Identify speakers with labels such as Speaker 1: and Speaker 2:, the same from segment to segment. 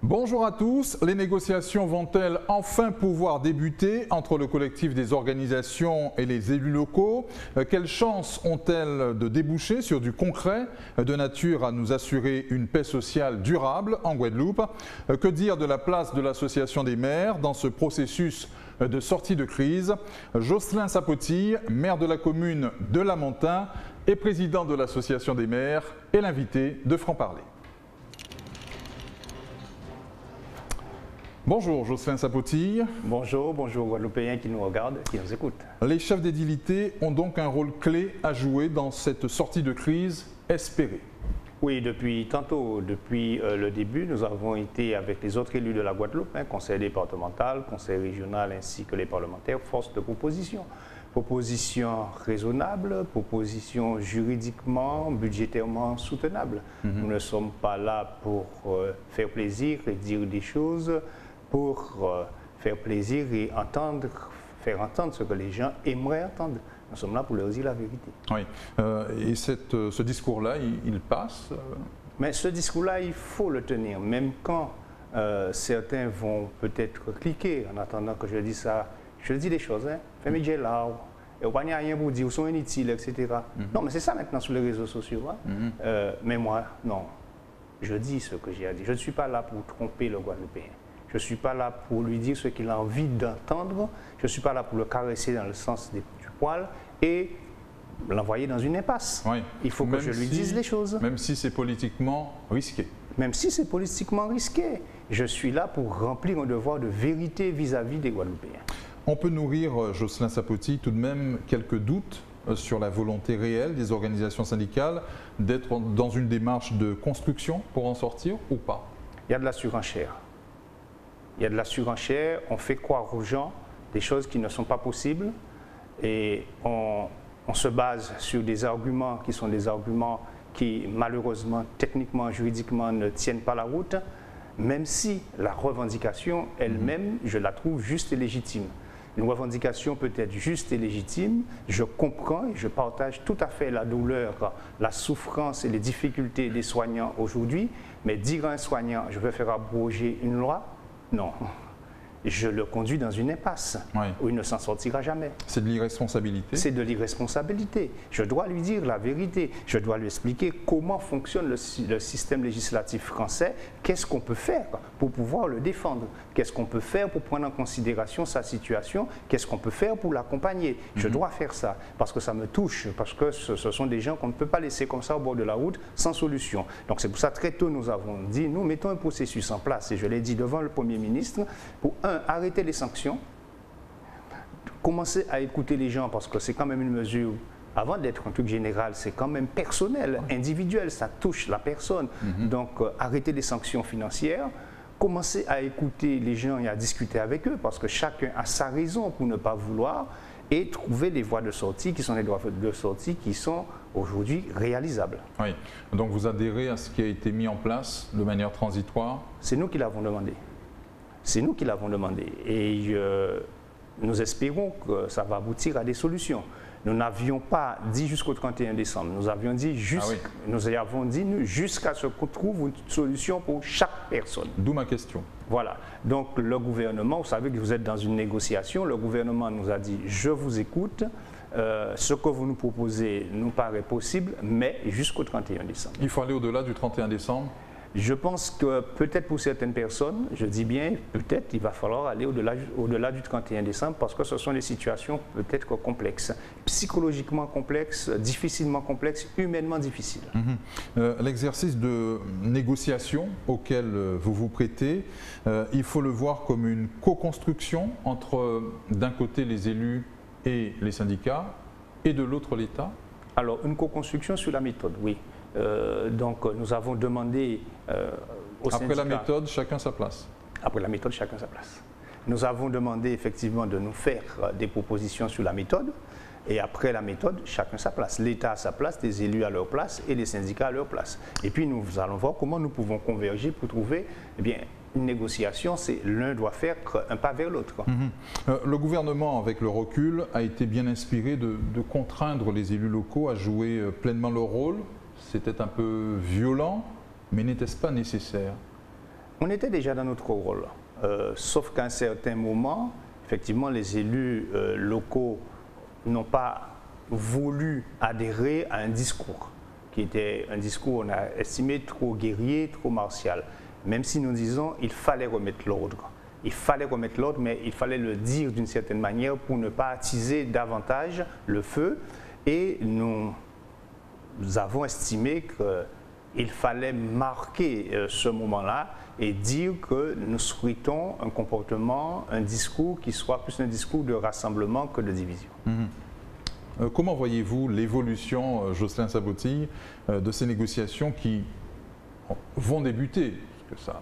Speaker 1: Bonjour à tous. Les négociations vont-elles enfin pouvoir débuter entre le collectif des organisations et les élus locaux? Quelles chances ont-elles de déboucher sur du concret de nature à nous assurer une paix sociale durable en Guadeloupe? Que dire de la place de l'association des maires dans ce processus de sortie de crise? Jocelyn Sapotille, maire de la commune de Lamentin et président de l'association des maires, est l'invité de Franc-Parler. Bonjour Jocelyn Sapotille.
Speaker 2: Bonjour Guadeloupéens qui nous regardent, qui nous écoutent.
Speaker 1: Les chefs d'édilité ont donc un rôle clé à jouer dans cette sortie de crise espérée.
Speaker 2: Oui, depuis le début, nous avons été avec les autres élus de la Guadeloupe, conseil départemental, conseil régional ainsi que les parlementaires, force de proposition. Proposition raisonnable, proposition juridiquement, budgétairement soutenable. Nous ne sommes pas là pour faire plaisir et dire des choses, pour faire plaisir et faire entendre ce que les gens aimeraient entendre. Nous sommes là pour leur dire la vérité.
Speaker 1: Oui, et ce discours-là, il passe
Speaker 2: Mais ce discours-là, il faut le tenir, même quand certains vont peut-être cliquer en attendant que je dise ça. Je dis des choses, fais-moi dire là, et on n'y a rien pour dire, ils sont inutiles, etc. Non, mais c'est ça maintenant sur les réseaux sociaux. Mais moi, non, je dis ce que j'ai à dire. Je ne suis pas là pour tromper le Guadeloupéen. Je ne suis pas là pour lui dire ce qu'il a envie d'entendre. Je ne suis pas là pour le caresser dans le sens du poil et l'envoyer dans une impasse.
Speaker 1: Oui.
Speaker 2: Il faut que je lui dise les choses.
Speaker 1: Même si c'est politiquement risqué.
Speaker 2: Même si c'est politiquement risqué. Je suis là pour remplir un devoir de vérité vis-à-vis des Guadeloupéens.
Speaker 1: On peut nourrir, Jocelyn Sapotille, tout de même quelques doutes sur la volonté réelle des organisations syndicales d'être dans une démarche de construction pour en sortir ou pas?
Speaker 2: Il y a de la surenchère. Il y a de la surenchère, on fait croire aux gens des choses qui ne sont pas possibles et on se base sur des arguments qui sont des arguments qui malheureusement, techniquement, juridiquement ne tiennent pas la route, même si la revendication elle-même, je la trouve juste et légitime. Une revendication peut être juste et légitime, je comprends et je partage tout à fait la douleur, la souffrance et les difficultés des soignants aujourd'hui, mais dire à un soignant, je veux faire abroger une loi, non. Je le conduis dans une impasse où il ne s'en sortira jamais.
Speaker 1: C'est de l'irresponsabilité.
Speaker 2: C'est de l'irresponsabilité. Je dois lui dire la vérité. Je dois lui expliquer comment fonctionne le système législatif français, qu'est-ce qu'on peut faire pour pouvoir le défendre, qu'est-ce qu'on peut faire pour prendre en considération sa situation, qu'est-ce qu'on peut faire pour l'accompagner. Je dois faire ça parce que ça me touche, parce que ce sont des gens qu'on ne peut pas laisser comme ça au bord de la route sans solution. Donc c'est pour ça très tôt nous avons dit, nous mettons un processus en place et je l'ai dit devant le Premier ministre pour arrêter les sanctions, commencer à écouter les gens parce que c'est quand même une mesure, avant d'être un truc général, c'est quand même personnel, individuel, ça touche la personne. Donc arrêter les sanctions financières, commencer à écouter les gens et à discuter avec eux parce que chacun a sa raison pour ne pas vouloir et trouver des voies de sortie qui sont des voies de sortie qui sont aujourd'hui réalisables.
Speaker 1: Oui, donc vous adhérez à ce qui a été mis en place de manière transitoire?
Speaker 2: C'est nous qui l'avons demandé. C'est nous qui l'avons demandé et nous espérons que ça va aboutir à des solutions. Nous n'avions pas dit jusqu'au 31 décembre, nous avions dit jusqu'à ce qu'on trouve une solution pour chaque personne.
Speaker 1: D'où ma question.
Speaker 2: Voilà, donc le gouvernement, vous savez que vous êtes dans une négociation, le gouvernement nous a dit je vous écoute, ce que vous nous proposez nous paraît possible, mais jusqu'au 31 décembre.
Speaker 1: Il faut aller au-delà du 31 décembre?
Speaker 2: Je pense que peut-être pour certaines personnes, je dis bien peut-être, il va falloir aller au-delà du 31 décembre parce que ce sont des situations peut-être complexes, psychologiquement complexes, difficilement complexes, humainement difficiles.
Speaker 1: L'exercice de négociation auquel vous vous prêtez, il faut le voir comme une co-construction entre d'un côté les élus et les syndicats et de l'autre l'État?
Speaker 2: Alors une co-construction sur la méthode, oui. Donc nous avons demandé aux syndicats...
Speaker 1: Après la méthode, chacun sa place.
Speaker 2: Après la méthode, chacun sa place. Nous avons demandé effectivement de nous faire des propositions sur la méthode et après la méthode, chacun sa place. L'État à sa place, les élus à leur place et les syndicats à leur place. Et puis nous allons voir comment nous pouvons converger pour trouver une négociation, c'est l'un doit faire un pas vers l'autre.
Speaker 1: Le gouvernement, avec le recul, a été bien inspiré de contraindre les élus locaux à jouer pleinement leur rôle. C'était un peu violent, mais n'était-ce pas nécessaire?
Speaker 2: On était déjà dans notre rôle, sauf qu'à un certain moment, effectivement, les élus locaux n'ont pas voulu adhérer à un discours qui était un discours, on a estimé, trop guerrier, trop martial. Même si nous disons qu'il fallait remettre l'ordre. Il fallait remettre l'ordre, mais il fallait le dire d'une certaine manière pour ne pas attiser davantage le feu. Et nous avons estimé qu'il fallait marquer ce moment-là et dire que nous souhaitons un comportement, un discours qui soit plus un discours de rassemblement que de division.
Speaker 1: Comment voyez-vous l'évolution, Jocelyn Sabotille, de ces négociations qui vont débuter? Parce que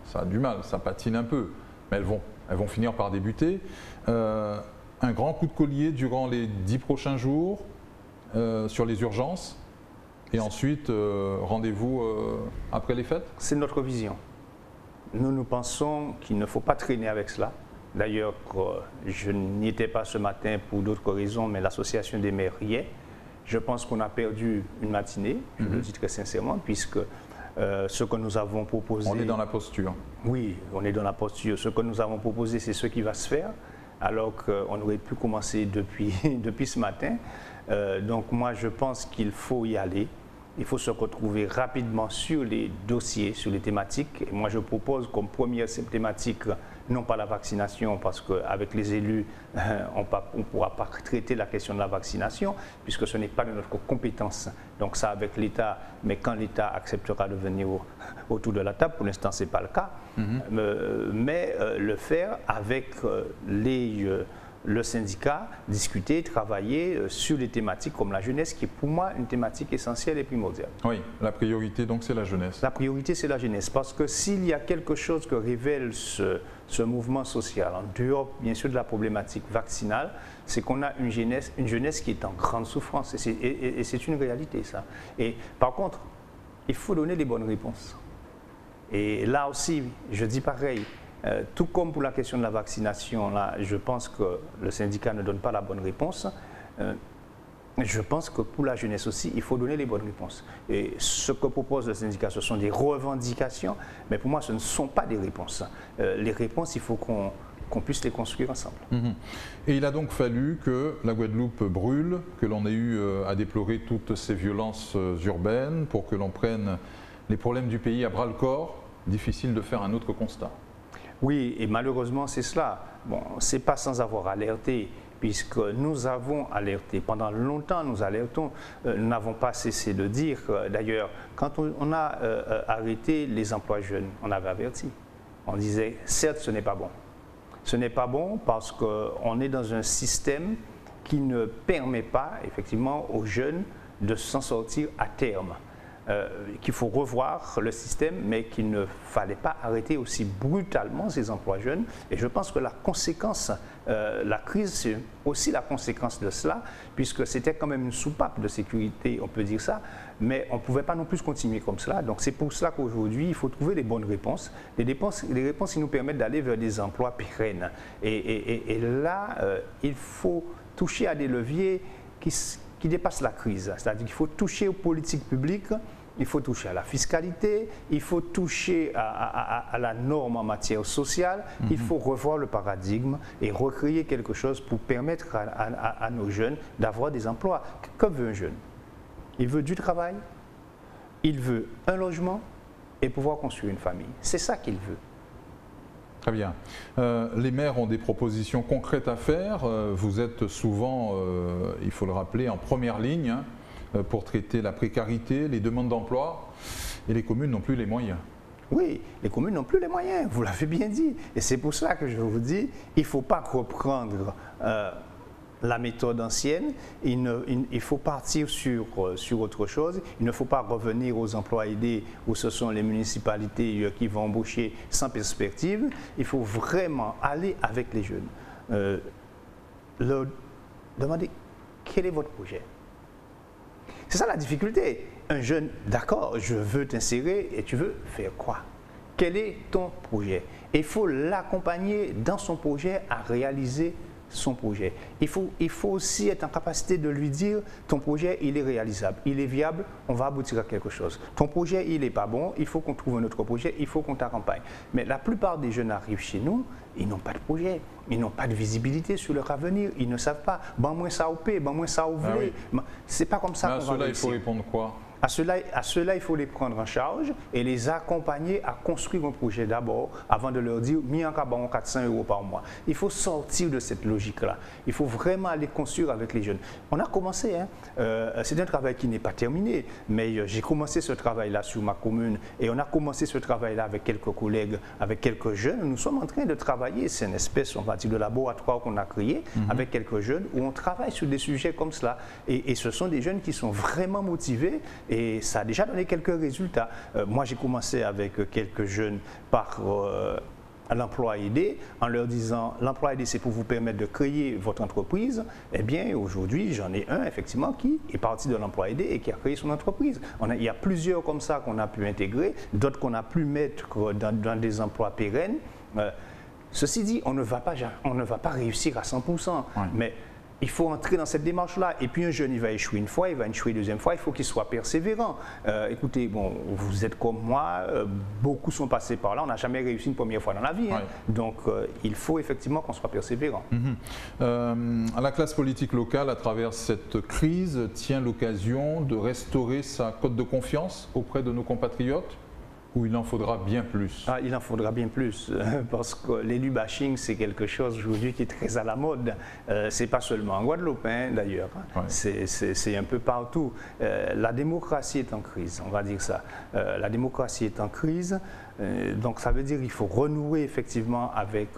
Speaker 1: ça a du mal, ça patine un peu, mais elles vont finir par débuter. Un grand coup de collier durant les 10 prochains jours sur les urgences, et ensuite rendez-vous après les fêtes?
Speaker 2: C'est notre vision. Nous pensons qu'il ne faut pas traîner avec cela. D'ailleurs, je n'y étais pas ce matin pour d'autres raisons, mais l'association des maires y est. Je pense qu'on a perdu une matinée, je le dis très sincèrement, puisque ce que nous avons proposé...
Speaker 1: On est dans la posture.
Speaker 2: Oui, on est dans la posture. Ce que nous avons proposé, c'est ce qui va se faire, alors qu'on aurait pu commencer depuis ce matin. Donc moi, je pense qu'il faut y aller. Il faut se retrouver rapidement sur les dossiers, sur les thématiques. Et moi, je propose comme première thématique, non pas la vaccination, parce qu'avec les élus, on ne pourra pas traiter la question de la vaccination, puisque ce n'est pas de notre compétence. Donc ça, avec l'État, mais quand l'État acceptera de venir autour de la table, pour l'instant, ce n'est pas le cas, mais le faire avec le syndicat, discuter, travailler sur des thématiques comme la jeunesse, qui est pour moi une thématique essentielle et primordiale.
Speaker 1: Oui, la priorité donc c'est la jeunesse.
Speaker 2: La priorité c'est la jeunesse, parce que s'il y a quelque chose que révèle ce mouvement social, en dehors bien sûr de la problématique vaccinale, c'est qu'on a une jeunesse qui est en grande souffrance, et c'est une réalité ça. Et par contre, il faut donner les bonnes réponses. Et là aussi, je dis pareil, tout comme pour la question de la vaccination, là, je pense que le syndicat ne donne pas la bonne réponse. Je pense que pour la jeunesse aussi, il faut donner les bonnes réponses. Et ce que propose le syndicat, ce sont des revendications, mais pour moi, ce ne sont pas des réponses. Les réponses, il faut qu'on puisse les construire ensemble.
Speaker 1: Et il a donc fallu que la Guadeloupe brûle, que l'on ait eu à déplorer toutes ces violences urbaines pour que l'on prenne les problèmes du pays à bras-le-corps. Difficile de faire un autre constat.
Speaker 2: Oui, et malheureusement, c'est cela. Bon, ce n'est pas sans avoir alerté, puisque nous avons alerté. Pendant longtemps, nous alertons. Nous n'avons pas cessé de dire. D'ailleurs, quand on a arrêté les emplois jeunes, on avait averti. On disait, certes, ce n'est pas bon. Ce n'est pas bon parce qu'on est dans un système qui ne permet pas, effectivement, aux jeunes de s'en sortir à terme. Qu'il faut revoir le système, mais qu'il ne fallait pas arrêter aussi brutalement ces emplois jeunes. Et je pense que la conséquence, la crise, c'est aussi la conséquence de cela, puisque c'était quand même une soupape de sécurité, on peut dire ça, mais on ne pouvait pas non plus continuer comme cela. Donc c'est pour cela qu'aujourd'hui, il faut trouver les bonnes réponses, les réponses qui nous permettent d'aller vers des emplois pérennes. Et là, il faut toucher à des leviers qui dépassent la crise. C'est-à-dire qu'il faut toucher aux politiques publiques, il faut toucher à la fiscalité, il faut toucher à la norme en matière sociale, il faut revoir le paradigme et recréer quelque chose pour permettre à nos jeunes d'avoir des emplois. Que veut un jeune? Il veut du travail, il veut un logement et pouvoir construire une famille. C'est ça qu'il veut.
Speaker 1: Très bien. Les maires ont des propositions concrètes à faire. Vous êtes souvent, il faut le rappeler, en première ligne pour traiter la précarité, les demandes d'emploi, et les communes n'ont plus les moyens.
Speaker 2: Oui, les communes n'ont plus les moyens, vous l'avez bien dit. Et c'est pour cela que je vous dis, il ne faut pas reprendre la méthode ancienne, il faut partir sur autre chose. Il ne faut pas revenir aux emplois aidés où ce sont les municipalités qui vont embaucher sans perspective. Il faut vraiment aller avec les jeunes. Leur demander quel est votre projet. C'est ça la difficulté. Un jeune, d'accord, je veux t'insérer et tu veux faire quoi? Quel est ton projet? Et il faut l'accompagner dans son projet à réaliser son projet. Il faut aussi être en capacité de lui dire, ton projet, il est réalisable, il est viable, on va aboutir à quelque chose. Ton projet, il n'est pas bon, il faut qu'on trouve un autre projet, il faut qu'on t'accompagne. Mais la plupart des jeunes arrivent chez nous, ils n'ont pas de projet, ils n'ont pas de visibilité sur leur avenir, ils ne savent pas, ben moins ça au paix, ben moins ça au voulait. C'est pas comme ça qu'on va réussir.
Speaker 1: Il faut répondre quoi?
Speaker 2: À cela, il faut les prendre en charge et les accompagner à construire un projet d'abord avant de leur dire « mis en cabane 400 € par mois ». Il faut sortir de cette logique-là. Il faut vraiment aller construire avec les jeunes. On a commencé, hein. C'est un travail qui n'est pas terminé, mais j'ai commencé ce travail-là sur ma commune et on a commencé ce travail-là avec quelques collègues, avec quelques jeunes. Nous sommes en train de travailler, c'est une espèce, on va dire, de laboratoire qu'on a créé avec quelques jeunes où on travaille sur des sujets comme cela. Et ce sont des jeunes qui sont vraiment motivés. Et ça a déjà donné quelques résultats. Moi, j'ai commencé avec quelques jeunes par l'emploi aidé, en leur disant l'emploi aidé, c'est pour vous permettre de créer votre entreprise. Eh bien, aujourd'hui, j'en ai un, effectivement, qui est parti de l'emploi aidé et qui a créé son entreprise. Il y a plusieurs comme ça qu'on a pu intégrer, d'autres qu'on a pu mettre dans des emplois pérennes. Ceci dit, on ne va pas réussir à 100%, mais il faut entrer dans cette démarche-là. Et puis un jeune, il va échouer une fois, il va échouer une deuxième fois, il faut qu'il soit persévérant. Écoutez, bon, vous êtes comme moi, beaucoup sont passés par là, on n'a jamais réussi une première fois dans la vie. Hein. Donc il faut effectivement qu'on soit persévérant.
Speaker 1: La classe politique locale, à travers cette crise, tient l'occasion de restaurer sa cote de confiance auprès de nos compatriotes? Ou il en faudra bien plus?
Speaker 2: Il en faudra bien plus, parce que l'élu bashing, c'est quelque chose aujourd'hui qui est très à la mode. C'est pas seulement en Guadeloupe, hein, d'ailleurs. C'est un peu partout. La démocratie est en crise, on va dire ça. La démocratie est en crise, donc ça veut dire qu'il faut renouer effectivement avec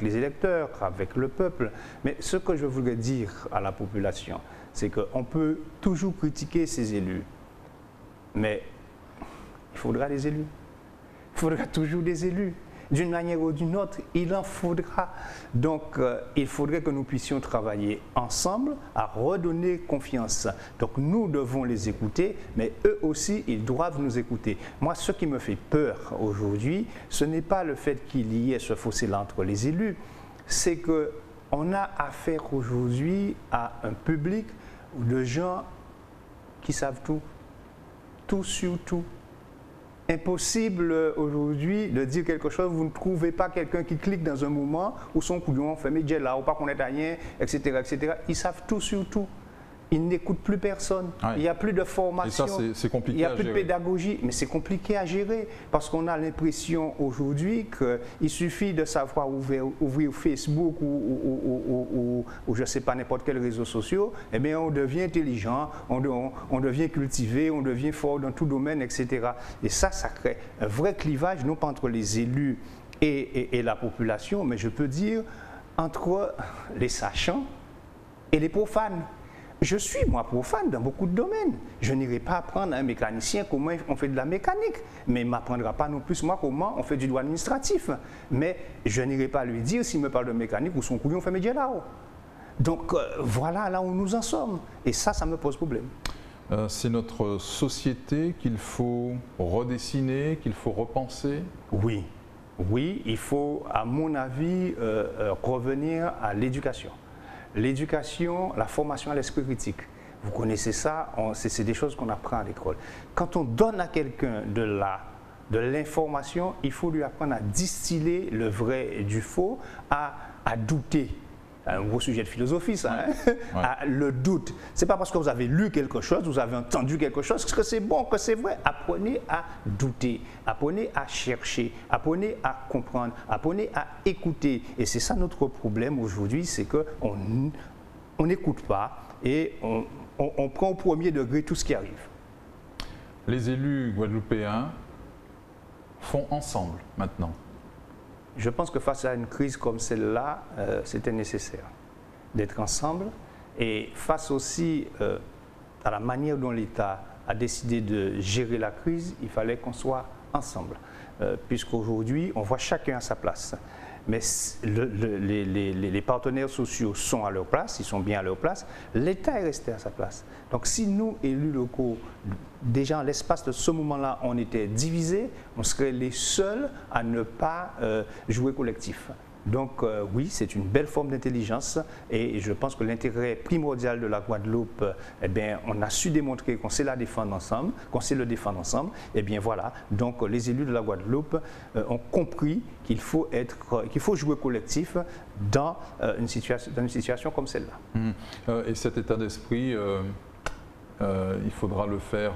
Speaker 2: les électeurs, avec le peuple. Mais ce que je voudrais dire à la population, c'est qu'on peut toujours critiquer ces élus, mais il faudra des élus. Il faudra toujours des élus. D'une manière ou d'une autre, il en faudra. Donc, il faudrait que nous puissions travailler ensemble à redonner confiance. Donc, nous devons les écouter, mais eux aussi, ils doivent nous écouter. Moi, ce qui me fait peur aujourd'hui, ce n'est pas le fait qu'il y ait ce fossé-là entre les élus, c'est qu'on a affaire aujourd'hui à un public de gens qui savent tout sur tout. Impossible aujourd'hui de dire quelque chose, vous ne trouvez pas quelqu'un qui clique dans un moment où son couillon fait médias là, ou pas qu'on est rien, etc., etc. Ils savent tout sur tout. Ils n'écoutent plus personne. Il n'y a plus de formation.
Speaker 1: Et ça, c'est compliqué.
Speaker 2: Il n'y a plus de pédagogie. Mais c'est compliqué à gérer parce qu'on a l'impression aujourd'hui qu'il suffit de savoir ouvrir Facebook ou je ne sais pas, n'importe quel réseau social, eh bien on devient intelligent, on devient cultivé, on devient fort dans tout domaine, etc. Et ça crée un vrai clivage, non pas entre les élus et la population, mais je peux dire entre les sachants et les profanes. Je suis, moi, profane dans beaucoup de domaines. Je n'irai pas apprendre à un mécanicien comment on fait de la mécanique, mais il ne m'apprendra pas non plus, moi, comment on fait du droit administratif. Mais je n'irai pas lui dire, s'il me parle de mécanique, ou son couillon fait médias là-haut. Donc, voilà là où nous en sommes. Et ça me pose problème.
Speaker 1: C'est notre société qu'il faut redessiner, qu'il faut repenser?
Speaker 2: Oui. Oui, il faut, à mon avis, revenir à l'éducation. L'éducation, la formation à l'esprit critique. Vous connaissez ça, c'est des choses qu'on apprend à l'école. Quand on donne à quelqu'un de l'information, il faut lui apprendre à distiller le vrai du faux, à douter. Un gros sujet de philosophie, ça, hein? Le doute. Ce n'est pas parce que vous avez lu quelque chose, vous avez entendu quelque chose, que c'est bon, que c'est vrai. Apprenez à douter, apprenez à chercher, apprenez à comprendre, apprenez à écouter. Et c'est ça notre problème aujourd'hui, c'est qu'on n'écoute pas et on prend au premier degré tout ce qui arrive.
Speaker 1: Les élus guadeloupéens font ensemble maintenant.
Speaker 2: Je pense que face à une crise comme celle-là, c'était nécessaire d'être ensemble. Et face aussi à la manière dont l'État a décidé de gérer la crise, il fallait qu'on soit ensemble. Puisqu'aujourd'hui, on voit chacun à sa place. Mais les partenaires sociaux sont à leur place, ils sont bien à leur place. L'État est resté à sa place. Donc si nous, élus locaux, déjà en l'espace de ce moment-là, on était divisés, on serait les seuls à ne pas jouer collectif. Donc oui, c'est une belle forme d'intelligence et je pense que l'intérêt primordial de la Guadeloupe, eh bien, on a su démontrer qu'on sait la défendre ensemble, qu'on sait le défendre ensemble. Et bien voilà, donc les élus de la Guadeloupe ont compris qu'il faut jouer collectif dans une situation comme celle-là.
Speaker 1: Et cet état d'esprit, il faudra le faire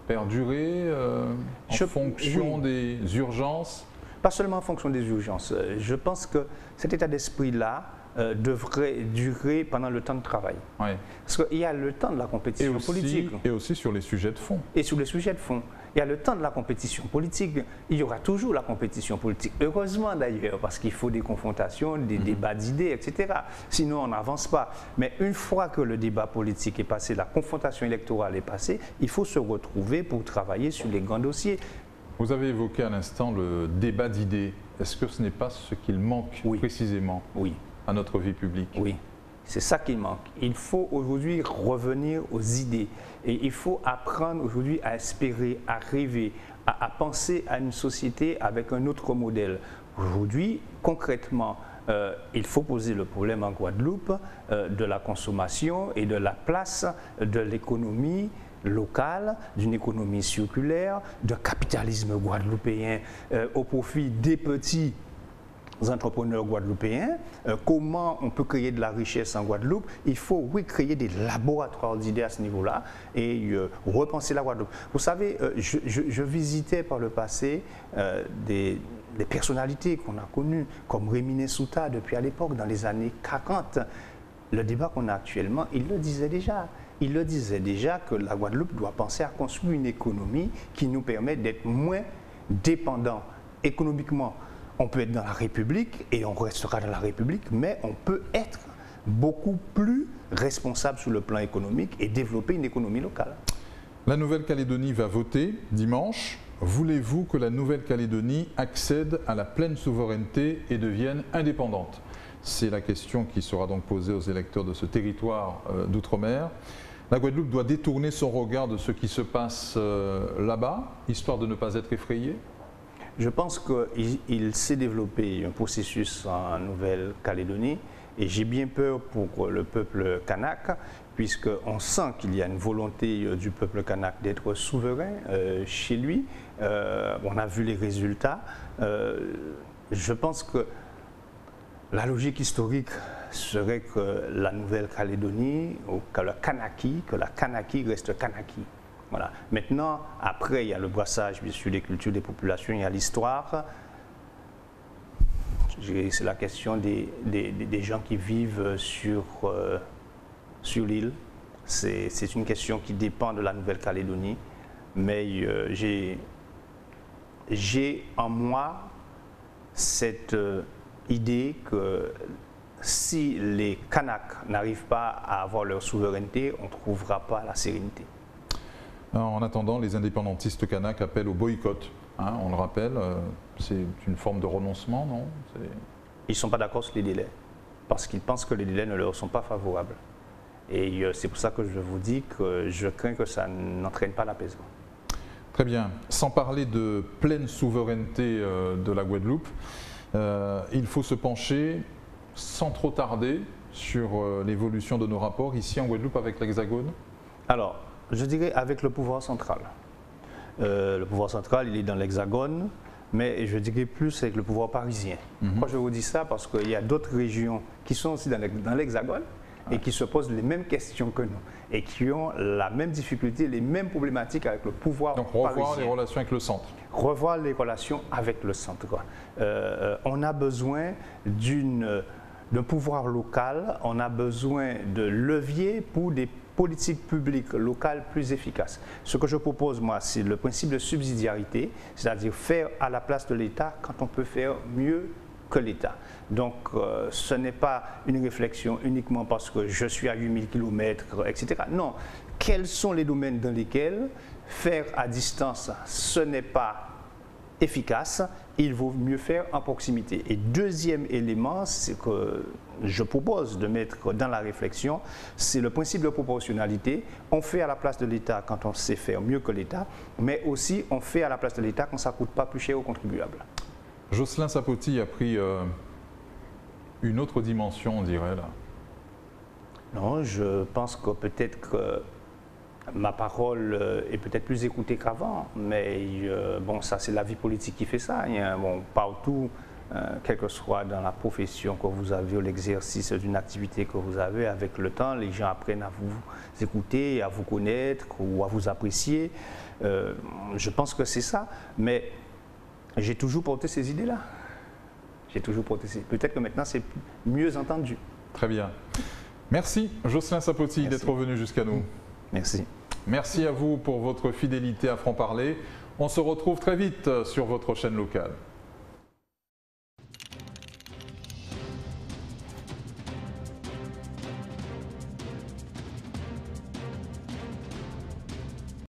Speaker 1: perdurer en fonction des urgences?
Speaker 2: Pas seulement en fonction des urgences. Je pense que cet état d'esprit-là devrait durer pendant le temps de travail.
Speaker 1: Oui.
Speaker 2: Parce qu'il y a le temps de la compétition politique.
Speaker 1: Et aussi sur les sujets de fond.
Speaker 2: Et sur les sujets de fond. Il y a le temps de la compétition politique. Il y aura toujours la compétition politique. Heureusement d'ailleurs, parce qu'il faut des confrontations, des débats d'idées, etc. Sinon, on n'avance pas. Mais une fois que le débat politique est passé, la confrontation électorale est passée, il faut se retrouver pour travailler sur les grands dossiers.
Speaker 1: Vous avez évoqué à l'instant le débat d'idées. Est-ce que ce n'est pas ce qu'il manque précisément à notre vie publique?
Speaker 2: Oui, c'est ça qu'il manque. Il faut aujourd'hui revenir aux idées. Et il faut apprendre aujourd'hui à espérer, à rêver, à penser à une société avec un autre modèle. Aujourd'hui, concrètement, il faut poser le problème en Guadeloupe de la consommation et de la place de l'économie locale, d'une économie circulaire, d'un capitalisme guadeloupéen au profit des petits entrepreneurs guadeloupéens. Comment on peut créer de la richesse en Guadeloupe? Il faut, oui, créer des laboratoires d'idées à ce niveau-là et repenser la Guadeloupe. Vous savez, je visitais par le passé des personnalités qu'on a connues, comme Réminé Souta depuis à l'époque, dans les années 40. Le débat qu'on a actuellement, il le disait déjà. Il le disait déjà que la Guadeloupe doit penser à construire une économie qui nous permet d'être moins dépendants économiquement. On peut être dans la République et on restera dans la République, mais on peut être beaucoup plus responsable sur le plan économique et développer une économie locale.
Speaker 1: La Nouvelle-Calédonie va voter dimanche. Voulez-vous que la Nouvelle-Calédonie accède à la pleine souveraineté et devienne indépendante? C'est la question qui sera donc posée aux électeurs de ce territoire d'outre-mer. La Guadeloupe doit détourner son regard de ce qui se passe là-bas, histoire de ne pas être effrayée?
Speaker 2: Je pense qu'il s'est développé un processus en Nouvelle-Calédonie et j'ai bien peur pour le peuple kanak, puisqu'on sent qu'il y a une volonté du peuple kanak d'être souverain chez lui. On a vu les résultats. Je pense que la logique historique serait que la Nouvelle-Calédonie, ou que la Kanaki reste Kanaki. Voilà. Maintenant, après, il y a le brassage, bien sûr, des cultures, des populations, il y a l'histoire. C'est la question des gens qui vivent sur l'île. C'est une question qui dépend de la Nouvelle-Calédonie. Mais j'ai en moi cette idée que si les Kanaks n'arrivent pas à avoir leur souveraineté, on ne trouvera pas la sérénité.
Speaker 1: En attendant, les indépendantistes kanaks appellent au boycott. Hein, on le rappelle, c'est une forme de renoncement, non?
Speaker 2: Ils ne sont pas d'accord sur les délais, parce qu'ils pensent que les délais ne leur sont pas favorables. Et c'est pour ça que je vous dis que je crains que ça n'entraîne pas l'apaisement.
Speaker 1: Très bien. Sans parler de pleine souveraineté de la Guadeloupe, il faut se pencher sans trop tarder sur l'évolution de nos rapports ici en Guadeloupe avec l'Hexagone.
Speaker 2: Alors, je dirais avec le pouvoir central. Le pouvoir central, il est dans l'Hexagone, mais je dirais plus avec le pouvoir parisien. Pourquoi je vous dis ça? Parce qu'il y a d'autres régions qui sont aussi dans l'Hexagone et qui se posent les mêmes questions que nous et qui ont la même difficulté, les mêmes problématiques avec le pouvoir parisien.
Speaker 1: Donc revoir les relations avec le centre.
Speaker 2: Revoir les relations avec le centre. On a besoin d'un pouvoir local, on a besoin de leviers pour des politiques publiques locales plus efficaces. Ce que je propose, moi, c'est le principe de subsidiarité, c'est-à-dire faire à la place de l'État quand on peut faire mieux que l'État. Donc, ce n'est pas une réflexion uniquement parce que je suis à 8000 km, etc. Non. Quels sont les domaines dans lesquels faire à distance, ce n'est pas efficace, il vaut mieux faire en proximité. Et deuxième élément, c'est que je propose de mettre dans la réflexion, c'est le principe de proportionnalité. On fait à la place de l'État quand on sait faire mieux que l'État, mais aussi on fait à la place de l'État quand ça ne coûte pas plus cher aux contribuables.
Speaker 1: Jocelyn Sapoti a pris une autre dimension, on dirait là.
Speaker 2: Non, je pense que peut-être que ma parole est peut-être plus écoutée qu'avant, mais bon, ça c'est la vie politique qui fait ça. Bon, partout, quel que soit dans la profession que vous avez ou l'exercice d'une activité que vous avez, avec le temps, les gens apprennent à vous écouter, à vous connaître ou à vous apprécier. Je pense que c'est ça, mais j'ai toujours porté ces idées-là. J'ai toujours porté ces... Peut-être que maintenant c'est mieux entendu.
Speaker 1: Très bien. Merci Jocelyn Sapoti d'être venu jusqu'à nous.
Speaker 2: Merci.
Speaker 1: Merci à vous pour votre fidélité à Franc-Parler. On se retrouve très vite sur votre chaîne locale.